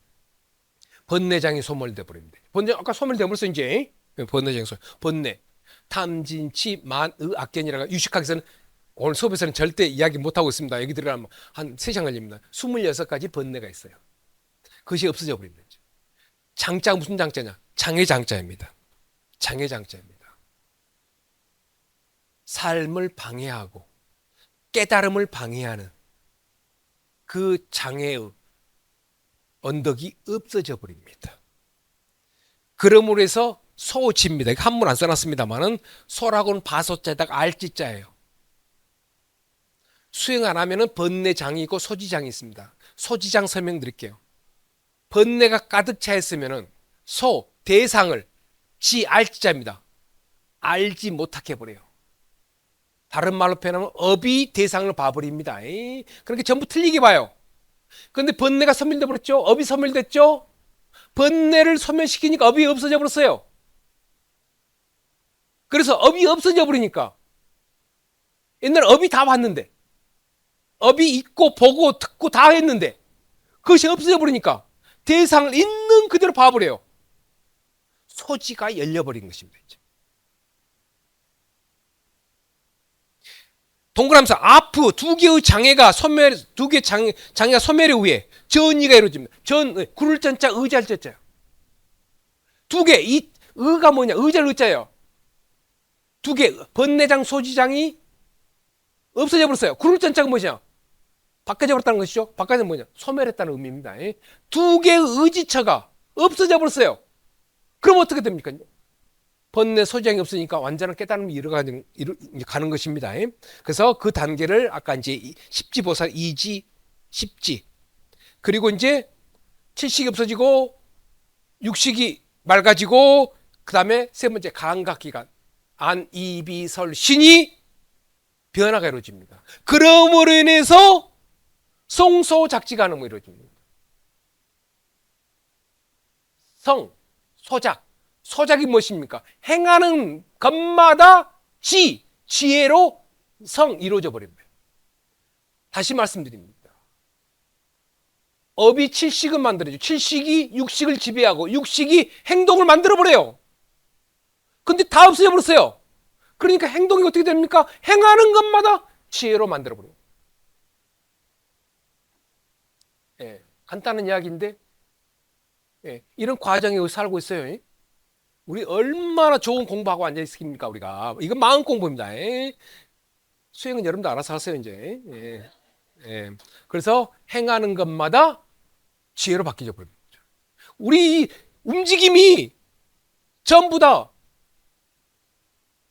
번뇌장이 소멸돼 버립니다. 번뇌 아까 소멸돼 버렸어 이제. 번뇌장이 번뇌, 탐진치, 만의, 악견이라고 유식학에서는 오늘 수업에서는 절대 이야기 못하고 있습니다. 여기 들어가면 한 3시간 걸립니다. 26가지 번뇌가 있어요. 그것이 없어져 버립니다. 장자가 무슨 장자냐? 장애장자입니다. 장애장자입니다. 삶을 방해하고 깨달음을 방해하는 그 장애의 언덕이 없어져 버립니다. 그러므로 해서 소지입니다. 한문 안 써놨습니다만은 소라고는 바소자에다가 알지자예요. 수행 안 하면은 번뇌장이 있고 소지장이 있습니다. 소지장 설명드릴게요. 번뇌가 가득 차 있으면은 소 대상을 지 알지자입니다. 알지 못하게 해버려요. 다른 말로 표현하면 업이 대상을 봐버립니다. 그렇게 전부 틀리게 봐요. 그런데 번뇌가 소멸돼 버렸죠. 업이 소멸됐죠. 번뇌를 소멸시키니까 업이 없어져 버렸어요. 그래서 업이 없어져 버리니까 옛날에 업이 다 왔는데, 업이 있고 보고 듣고 다 했는데 그것이 없어져 버리니까 대상을 있는 그대로 봐버려요. 소지가 열려버린 것입니다. 이제. 동그라미에서 아프 두 개의 장애가 소멸, 두 개의 장애가 소멸에 의해 전이가 이루어집니다. 구를 전자, 의자를 전자요. 두 개, 이 의가 뭐냐? 의자를 의자예요. 두 개, 번뇌장, 소지장이 없어져 버렸어요. 구를 전자가 뭐냐? 바꿔져 버렸다는 것이죠. 바꿔져 뭐냐? 소멸했다는 의미입니다. 두 개의 의지처가 없어져 버렸어요. 그럼 어떻게 됩니까? 번뇌 소지장이 없으니까 완전한 깨달음이 이루어가는 것입니다. 그래서 그 단계를 아까 이제 십지보살 2지, 10지, 그리고 이제 칠식이 없어지고 육식이 맑아지고 그 다음에 세 번째 감각기관, 안, 이, 비, 설, 신이 변화가 이루어집니다. 그러므로 인해서 성소작지가능이 이루어집니다. 성, 소작. 소작이 무엇입니까? 행하는 것마다 지혜로 성 이루어져 버립니다. 다시 말씀드립니다. 업이 칠식은 만들어죠. 칠식이 육식을 지배하고 육식이 행동을 만들어버려요. 근데 다 없어져 버렸어요. 그러니까 행동이 어떻게 됩니까? 행하는 것마다 지혜로 만들어버려요. 예, 간단한 이야기인데 이런 과정에 살고 있어요. 우리 얼마나 좋은 공부하고 앉아있습니까, 우리가. 이건 마음 공부입니다. 수행은 여러분도 알아서 하세요, 이제. 그래서 행하는 것마다 지혜로 바뀌어 버립니다. 우리 움직임이 전부 다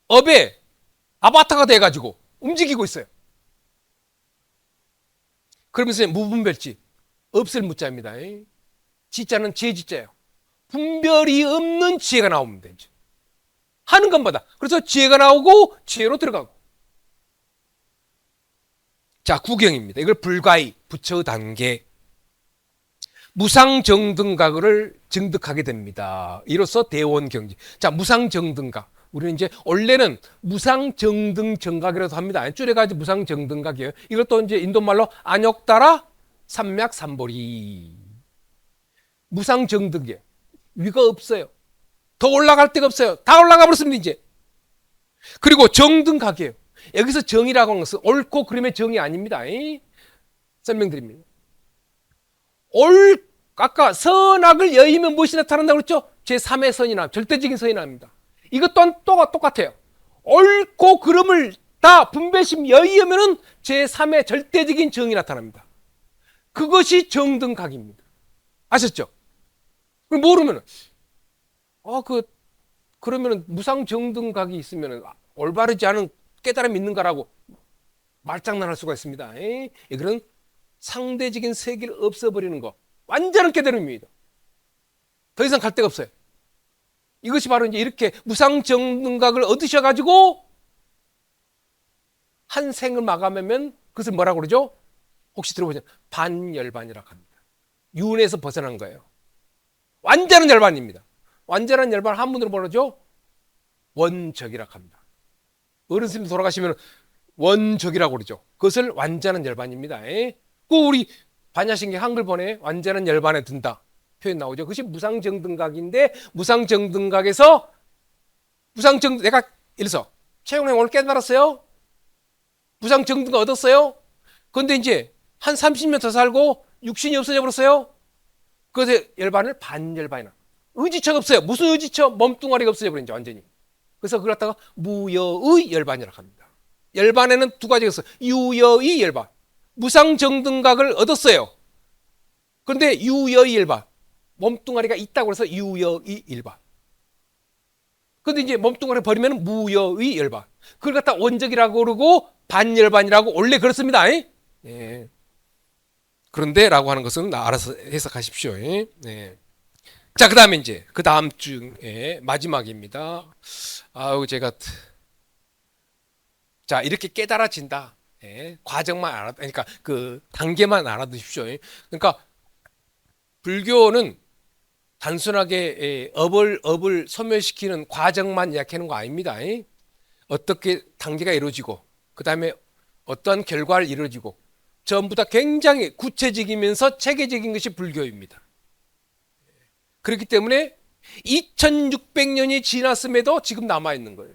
업의 아바타가 돼가지고 움직이고 있어요. 그러면서 무분별지, 없을 무자입니다. 지자는 지혜지자예요. 분별이 없는 지혜가 나옵니다. 이제. 하는 것마다. 그래서 지혜가 나오고 지혜로 들어가고. 자, 구경입니다. 이걸 불가의 부처 단계. 무상정등각을 증득하게 됩니다. 이로써 대원경지. 자, 무상정등각. 우리는 이제 원래는 무상정등정각이라고 합니다. 줄여가지고 무상정등각이에요. 이것도 이제 인도말로 안욕따라 삼맥삼보리. 무상정등이에요. 위가 없어요. 더 올라갈 데가 없어요. 다 올라가 버렸습니다, 이제. 그리고 정등각이에요. 여기서 정이라고 하는 것은 옳고 그름의 정이 아닙니다. 설명드립니다. 아까 선악을 여의면 무엇이 나타난다고 그랬죠? 제3의 선이나 절대적인 선이 납니다. 이것 또한 똑같아요. 옳고 그름을 다 분배심 여의면은 제3의 절대적인 정이 나타납니다. 그것이 정등각입니다. 아셨죠? 모르면은, 그러면은 무상정등각이 있으면은 올바르지 않은 깨달음이 있는가라고 말장난할 수가 있습니다. 이거는 상대적인 세계를 없애버리는 거. 완전한 깨달음입니다. 더 이상 갈 데가 없어요. 이것이 바로 이제 이렇게 무상정등각을 얻으셔가지고 한 생을 마감하면 그것을 뭐라고 그러죠? 혹시 들어보셨나요? 반열반이라고 합니다. 윤에서 벗어난 거예요. 완전한 열반입니다. 완전한 열반 한문으로 뭐라죠? 원적이라고 합니다. 어른스님 돌아가시면 원적이라고 그러죠. 그것을 완전한 열반입니다. 그 우리 반야신경 한글본에 완전한 열반에 든다 표현 나오죠. 그것이 무상정등각인데 무상정등각에서 내가 이래서 최영래 오늘 깨달았어요. 무상정등각 얻었어요. 그런데 이제 한 30년 더 살고 육신이 없어져 버렸어요. 그래서 열반을 반열반이나 의지처가 없어요. 무슨 의지처? 몸뚱아리가 없어져 버린 지 완전히. 그래서 그걸 갖다가 무여의 열반이라고 합니다. 열반에는 두 가지가 있어요. 유여의 열반. 무상정등각을 얻었어요. 그런데 유여의 열반. 몸뚱아리가 있다고 해서 유여의 열반. 그런데 이제 몸뚱아리 버리면 무여의 열반. 그걸 갖다 원적이라고 그러고 반열반이라고 원래 그렇습니다. 예. 그런데 라고 하는 것은 알아서 해석하십시오. 자, 그 다음에 이제 그 다음 중에 마지막입니다. 제가 자 이렇게 깨달아진다. 과정만 그러니까 그 단계만 알아두십시오. 그러니까 불교는 단순하게 업을 소멸시키는 과정만 이야기하는 거 아닙니다. 어떻게 단계가 이루어지고 그 다음에 어떠한 결과를 이루어지고 전부 다 굉장히 구체적이면서 체계적인 것이 불교입니다. 그렇기 때문에 2600년이 지났음에도 지금 남아있는 거예요.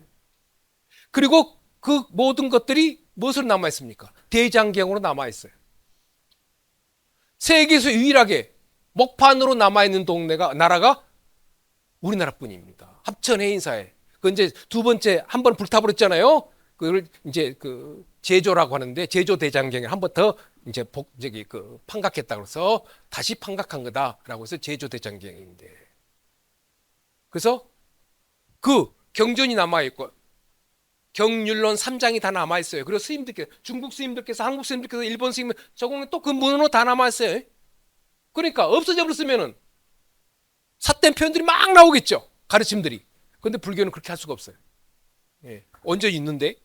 그리고 그 모든 것들이 무엇으로 남아있습니까? 대장경으로 남아있어요. 세계에서 유일하게 목판으로 남아있는 나라가 우리나라뿐입니다. 합천 해인사에. 그 이제 두 번째 한 번 불타버렸잖아요. 그걸 이제 그 제조라고 하는데 제조 대장경에 한 번 더 이제 판각했다 그래서 다시 판각한 거다라고 해서 제조 대장경인데. 그래서 그 경전이 남아있고 경률론 3장이 다 남아있어요. 그리고 스님들께서 중국 스님들께서 한국 스님들께서 일본 스님들 저거는 또 그 문으로 다 남아있어요. 그러니까 없어져 버렸으면은 삿된 표현들이 막 나오겠죠. 가르침들이. 그런데 불교는 그렇게 할 수가 없어요. 예. 온전히 있는데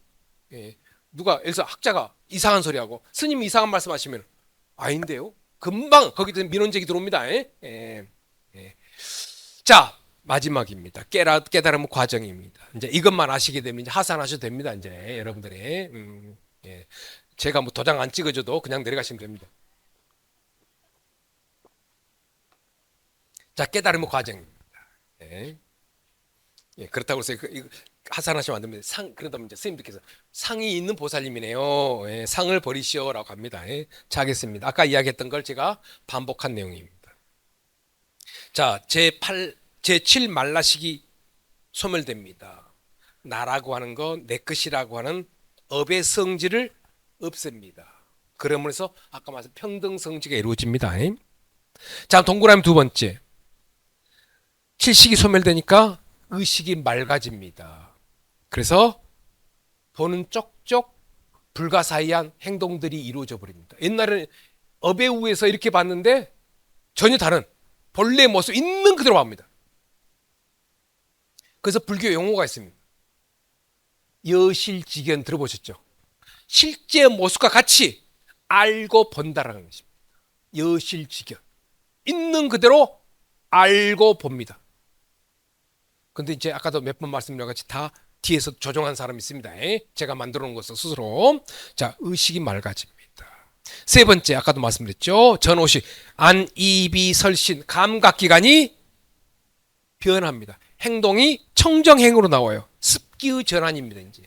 누가 여기서 학자가 이상한 소리하고 스님이 이상한 말씀하시면 아닌데요. 금방 거기서 민원제기 들어옵니다. 자 마지막입니다. 깨달음 과정입니다. 이제 이것만 아시게 되면 이제 하산하셔도 됩니다. 이제 여러분들이 제가 뭐 도장 안 찍어줘도 그냥 내려가시면 됩니다. 자 깨달음 과정입니다. 그렇다고 해서 하산하시면 안 됩니다. 그러다 보면 이제 스님들께서 상이 있는 보살님이네요. 상을 버리시오라고 합니다. 자, 하겠습니다. 아까 이야기했던 걸 제가 반복한 내용입니다. 자, 제7 말라식이 소멸됩니다. 나라고 하는 건 내 것이라고 하는 업의 성질을 없앱니다. 그러므로 해서 아까 말씀 평등성지가 이루어집니다. 자, 동그라미 두 번째. 칠식이 소멸되니까 의식이 맑아집니다. 그래서 보는 쪽쪽 불가사의한 행동들이 이루어져 버립니다. 옛날에는 업의 우에서 이렇게 봤는데 전혀 다른 본래의 모습 있는 그대로 봅니다. 그래서 불교 용어가 있습니다. 여실직연 들어보셨죠? 실제 모습과 같이 알고 본다라는 것입니다. 여실직연 있는 그대로 알고 봅니다. 근데 이제 아까도 몇 번 말씀드린 것 같이 다 뒤에서 조종한 사람이 있습니다. 제가 만들어 놓은 것을 스스로. 자, 의식이 맑아집니다. 세 번째, 아까도 말씀드렸죠. 전오식, 안, 이비, 설신, 감각기관이 변합니다. 행동이 청정행으로 나와요. 습기의 전환입니다. 이제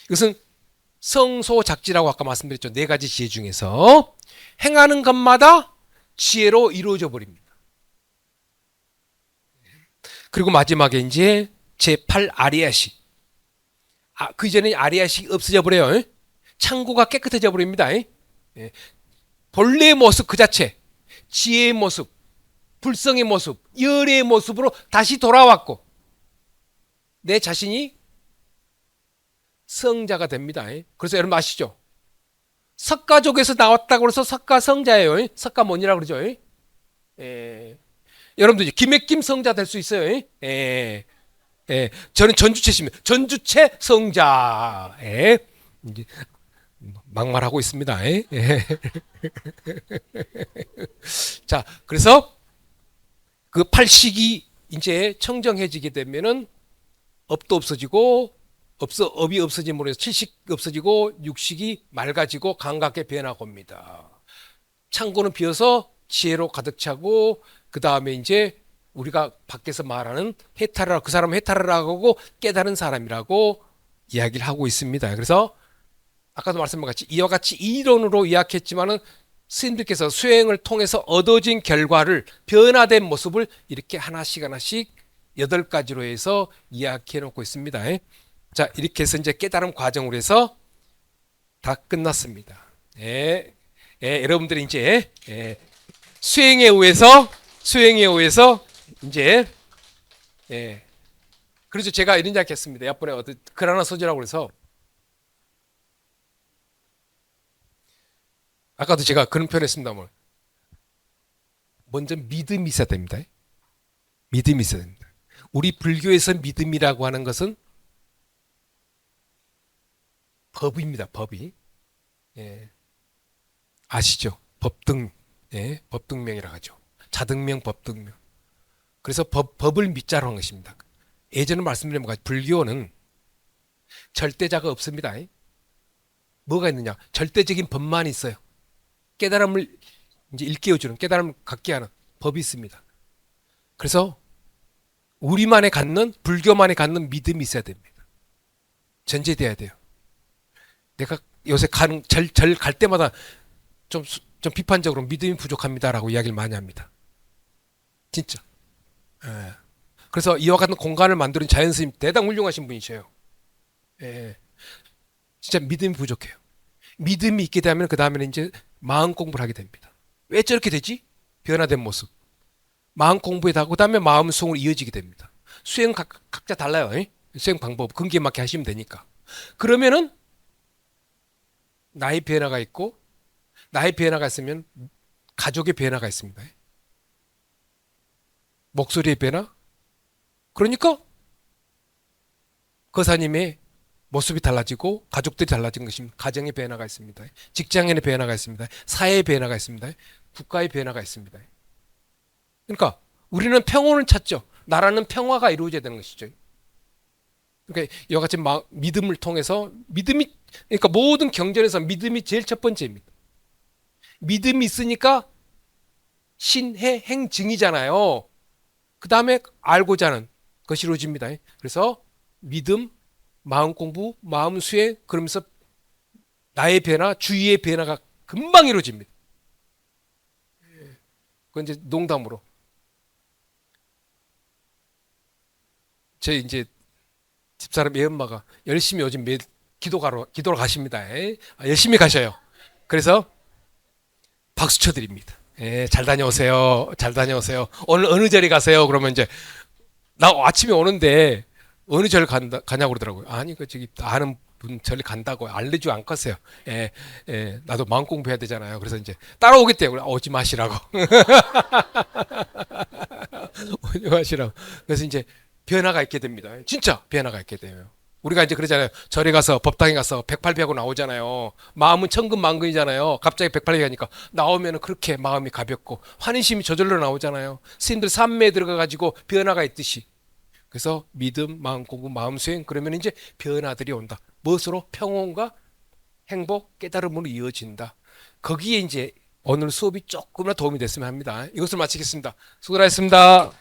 이것은 성소작지라고 아까 말씀드렸죠. 네 가지 지혜 중에서 행하는 것마다 지혜로 이루어져 버립니다. 그리고 마지막에 이제 제8 아리야식. 그 이전에 아리야식이 없어져 버려요. 창고가 깨끗해져 버립니다. 본래의 모습 그 자체, 지혜의 모습, 불성의 모습, 열의 모습으로 다시 돌아왔고 내 자신이 성자가 됩니다. 그래서 여러분 아시죠? 석가족에서 나왔다고 해서 석가성자예요. 석가모니라고 그러죠. 여러분들 김액김 성자 될 수 있어요. 저는 전주체십니다. 전주체 성자. 이제 막말하고 있습니다. 자, 그래서 그 팔식이 이제 청정해지게 되면은 업도 없어지고 업이 없어짐으로 해서 칠식 없어지고 육식이 맑아지고 감각에 변하고 옵니다. 창고는 비어서 지혜로 가득 차고 그 다음에 이제 우리가 밖에서 말하는 해탈을 그 사람은 해탈이라고 하고 깨달은 사람이라고 이야기를 하고 있습니다. 그래서 아까도 말씀한 같이 이와 같이 이론으로 이야기했지만은 스님들께서 수행을 통해서 얻어진 결과를 변화된 모습을 이렇게 하나씩 8가지로 해서 이야기해 놓고 있습니다. 자, 이렇게 해서 이제 깨달음 과정으로 해서 다 끝났습니다. 여러분들이 이제 수행에 의해서 이제 그래서 제가 이런 이야기 했습니다. 옆번에 글 하나 써주라고 그래서 아까도 제가 그런 표현을 했습니다만 먼저 믿음이 있어야 됩니다. 믿음이 있어야 됩니다. 우리 불교에서 믿음이라고 하는 것은 법입니다. 법이. 아시죠? 법등, 법등명이라고 하죠. 자등명, 법등명. 그래서 법을 믿자로 한 것입니다. 예전에 말씀드린 것 같이 불교는 절대자가 없습니다. 뭐가 있느냐? 절대적인 법만 있어요. 깨달음을 이제 일깨워주는, 깨달음을 갖게 하는 법이 있습니다. 그래서 우리만의 갖는, 불교만의 갖는 믿음이 있어야 됩니다. 전제돼야 돼요. 내가 요새 절 갈 때마다 좀 비판적으로 믿음이 부족합니다라고 이야기를 많이 합니다. 진짜. 예. 그래서 이와 같은 공간을 만드는 자연 스님 대단히 훌륭하신 분이셔요. 예. 진짜 믿음이 부족해요. 믿음이 있게 되면 그 다음에는 이제 마음 공부를 하게 됩니다. 왜 저렇게 되지? 변화된 모습. 마음 공부에 하고 그다음에 마음 수행으로 이어지게 됩니다. 수행 각자 달라요. 예? 수행 방법 근기에 맞게 하시면 되니까. 그러면은 나의 변화가 있고 나의 변화가 있으면 가족의 변화가 있습니다. 목소리의 변화. 그러니까 거사님의 모습이 달라지고 가족들이 달라진 것입니다. 가정의 변화가 있습니다. 직장인의 변화가 있습니다. 사회의 변화가 있습니다. 국가의 변화가 있습니다. 그러니까 우리는 평온을 찾죠. 나라는 평화가 이루어져야 되는 것이죠. 그러니까 이와 같이 믿음을 통해서 믿음이 그러니까 모든 경전에서 믿음이 제일 첫 번째입니다. 믿음이 있으니까 신해 행증이잖아요. 그 다음에 알고자 하는 것이 이루어집니다. 그래서 믿음, 마음 공부, 마음 수행 그러면서 나의 변화, 주위의 변화가 금방 이루어집니다. 그건 이제 농담으로. 제 이제 집사람 애 엄마가 열심히 요즘 매일 기도로 가십니다. 열심히 가셔요. 그래서 박수 쳐드립니다. 잘 다녀오세요. 잘 다녀오세요. 오늘 어느 절에 가세요? 그러면 이제 나 아침에 오는데 어느 절 가냐고 그러더라고요. 아니 그 저기 아는 분 절에 간다고 알려주지 않겠어요. 나도 마음 공부해야 되잖아요. 그래서 이제 따라오겠대요. 오지 마시라고. 오지 마시라고. 그래서 이제 변화가 있게 됩니다. 진짜 변화가 있게 돼요. 우리가 이제 그러잖아요. 절에 가서 법당에 가서 108배하고 나오잖아요. 마음은 천근만근이잖아요. 갑자기 108배 하니까 나오면 그렇게 마음이 가볍고 환희심이 저절로 나오잖아요. 스님들 산매에 들어가가지고 변화가 있듯이. 그래서 믿음, 마음 공부, 마음 수행 그러면 이제 변화들이 온다. 무엇으로? 평온과 행복, 깨달음으로 이어진다. 거기에 이제 오늘 수업이 조금이나 도움이 됐으면 합니다. 이것을 마치겠습니다. 수고하셨습니다.